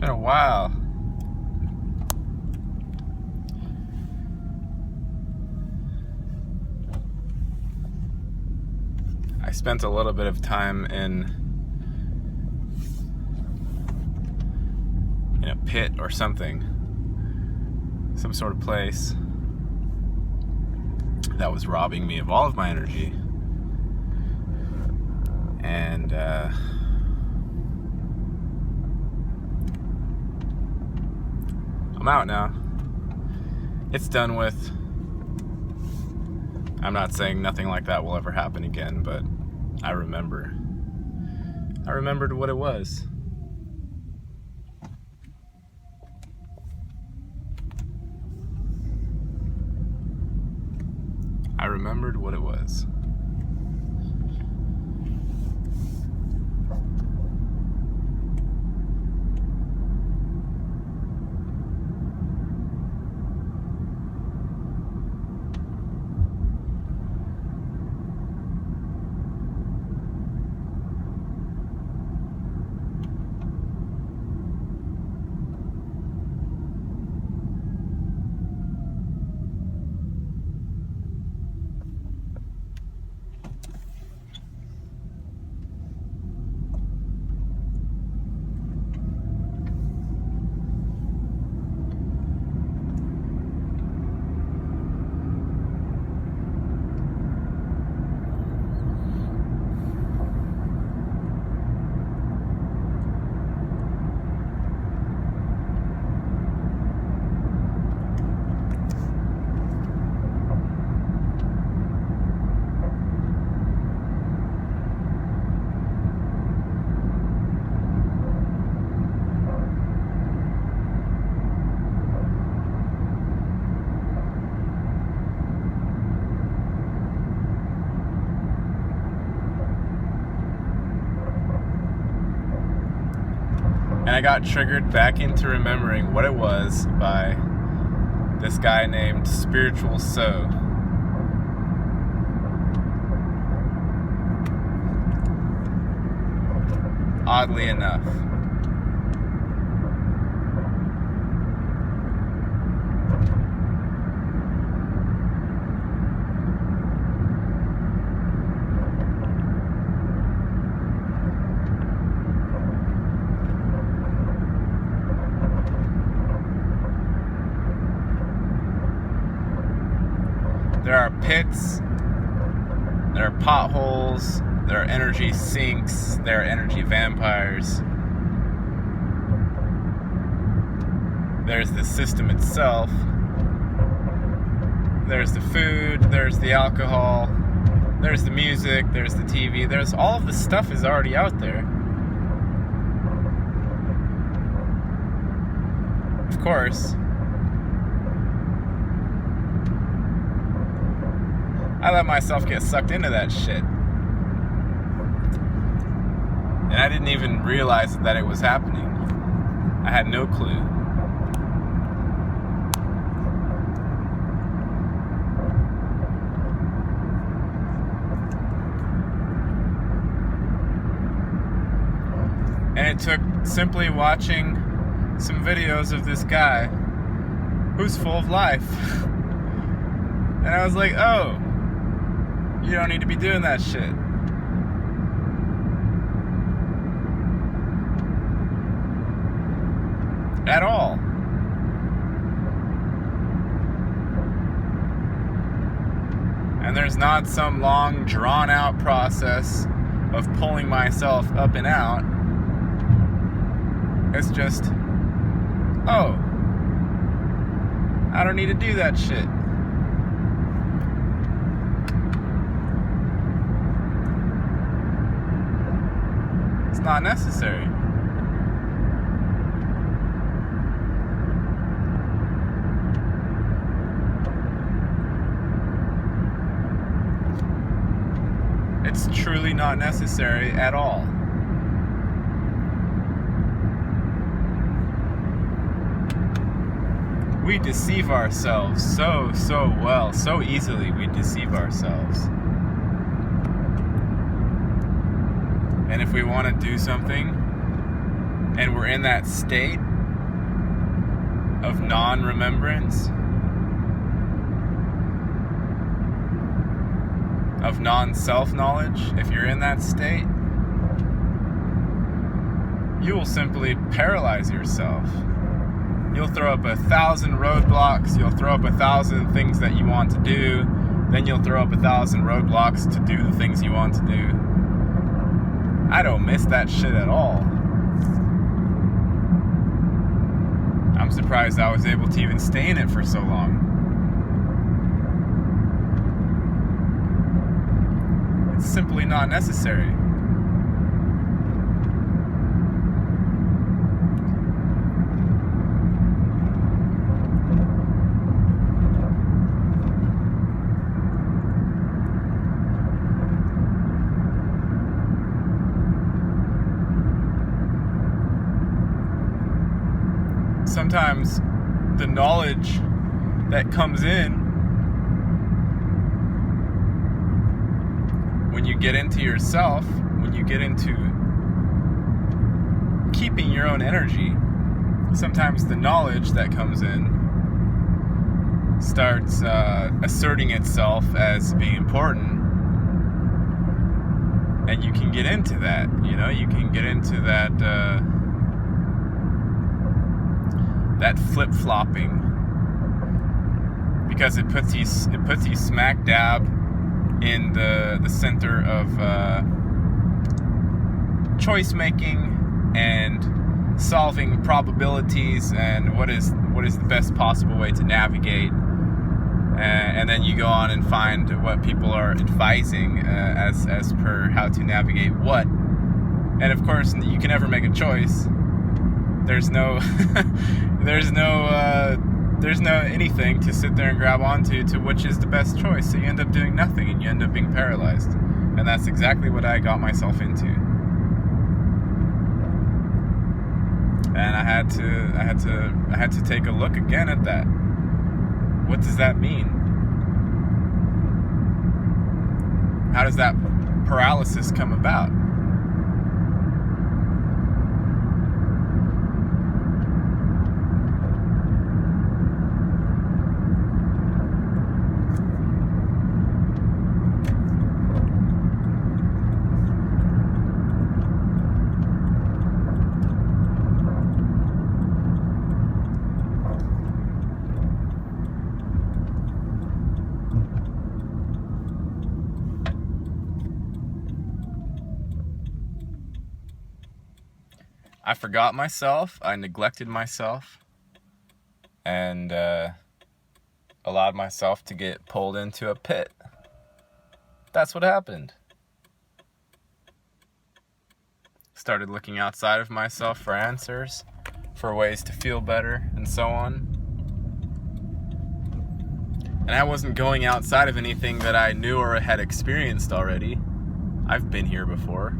Been a while. I spent a little bit of time in a pit or something. Some sort of place that was robbing me of all of my energy. And I'm out now. It's done with. I'm not saying nothing like that will ever happen again, but I remembered what it was. I remembered what it was. And I got triggered back into remembering what it was by this guy named Spiritual So. Oddly enough. There are pits, there are potholes, there are energy sinks, there are energy vampires. There's the system itself. There's the food, there's the alcohol, there's the music, there's the TV, there's all of the stuff is already out there. Of course, I let myself get sucked into that shit. And I didn't even realize that it was happening. I had no clue. And it took simply watching some videos of this guy who's full of life. And I was like, oh, you don't need to be doing that shit. At all. And there's not some long, drawn-out process of pulling myself up and out. It's just, oh, I don't need to do that shit. It's not necessary. It's truly not necessary at all. We deceive ourselves so well, so easily we deceive ourselves. And if we want to do something and we're in that state, of non-remembrance, of non-self-knowledge, if you're in that state, you will simply paralyze yourself. You'll throw up 1,000 roadblocks, you'll throw up 1,000 things that you want to do, then you'll throw up 1,000 roadblocks to do the things you want to do. I don't miss that shit at all. I'm surprised I was able to even stay in it for so long. It's simply not necessary. Sometimes the knowledge that comes in when you get into yourself, when you get into keeping your own energy, sometimes the knowledge that comes in starts asserting itself as being important. And you can get into that, you can get into that that flip-flopping, because it puts you smack dab in the center of choice making and solving probabilities and what is the best possible way to navigate, and then you go on and find what people are advising as per how to navigate what. And of course, you can never make a choice. There's no there's no anything to sit there and grab onto to which is the best choice. So you end up doing nothing and you end up being paralyzed. And that's exactly what I got myself into. And I had to take a look again at that. What does that mean? How does that paralysis come about? I forgot myself, I neglected myself, and allowed myself to get pulled into a pit. That's what happened. Started looking outside of myself for answers, for ways to feel better, and so on. And I wasn't going outside of anything that I knew or had experienced already. I've been here before.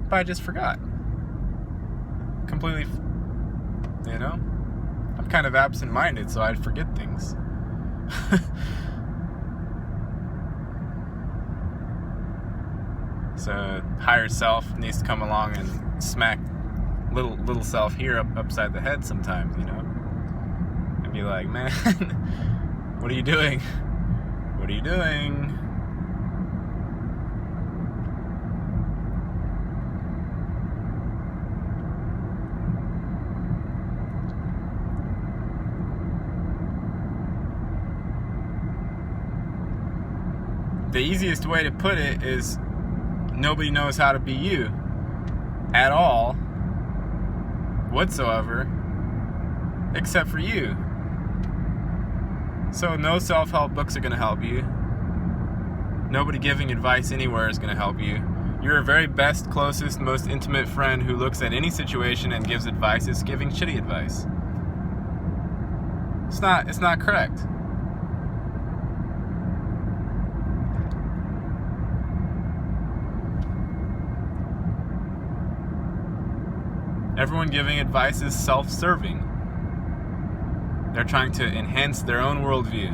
But I just forgot. Completely, I'm kind of absent-minded, so I'd forget things. So higher self needs to come along and smack little self here upside the head sometimes, and be like, man, what are you doing? What are you doing? The easiest way to put it is nobody knows how to be you at all, whatsoever, except for you. So no self-help books are going to help you. Nobody giving advice anywhere is going to help you. Your very best, closest, most intimate friend who looks at any situation and gives advice is giving shitty advice. It's not correct. Everyone giving advice is self-serving. They're trying to enhance their own worldview.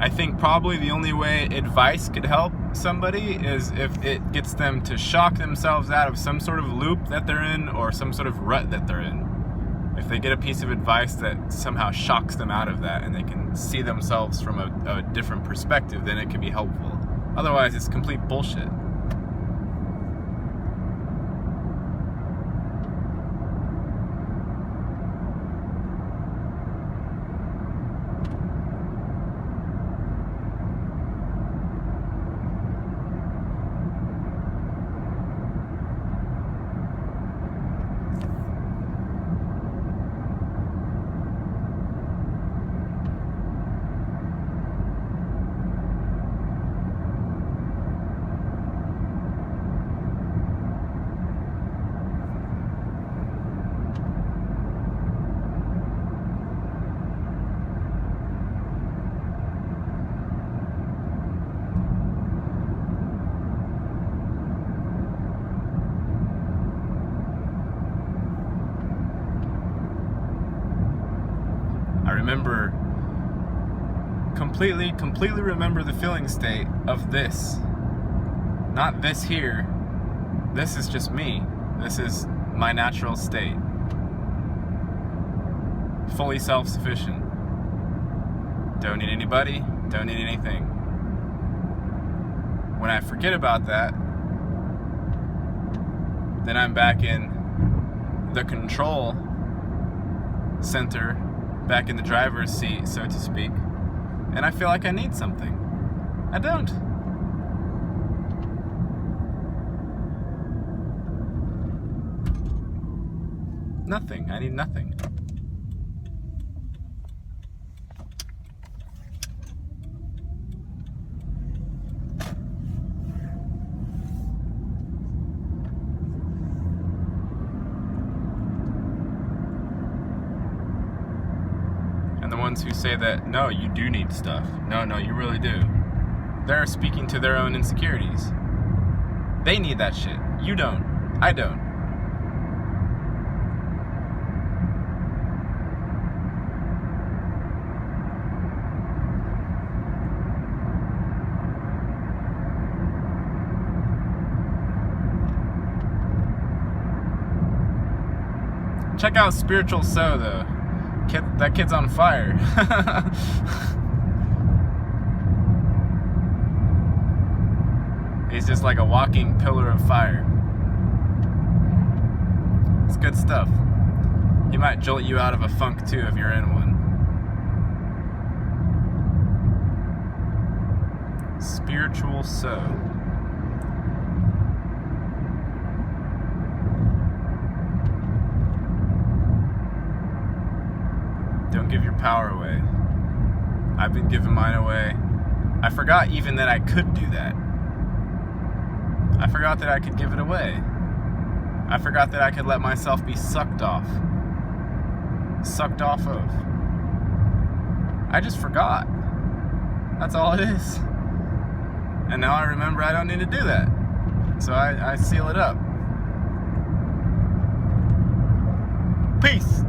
I think probably the only way advice could help somebody is if it gets them to shock themselves out of some sort of loop that they're in or some sort of rut that they're in. If they get a piece of advice that somehow shocks them out of that and they can see themselves from a different perspective, then it can be helpful. Otherwise, it's complete bullshit. I remember completely remember the feeling state of this. Not this here. This is just me. This is my natural state. Fully self-sufficient. Don't need anybody, don't need anything. When I forget about that, then I'm back in the control center, back in the driver's seat, so to speak, and I feel like I need something. I don't. Nothing. I need nothing. And the ones who say that, no, you do need stuff. No, you really do. They're speaking to their own insecurities. They need that shit. You don't. I don't. Check out Spiritual So, though. That kid's on fire. He's just like a walking pillar of fire. It's good stuff. He might jolt you out of a funk too if you're in one. Spiritual So. Don't give your power away. I've been giving mine away. I forgot even that I could do that. I forgot that I could give it away. I forgot that I could let myself be sucked off. Sucked off of. I just forgot. That's all it is. And now I remember I don't need to do that. So I seal it up. Peace.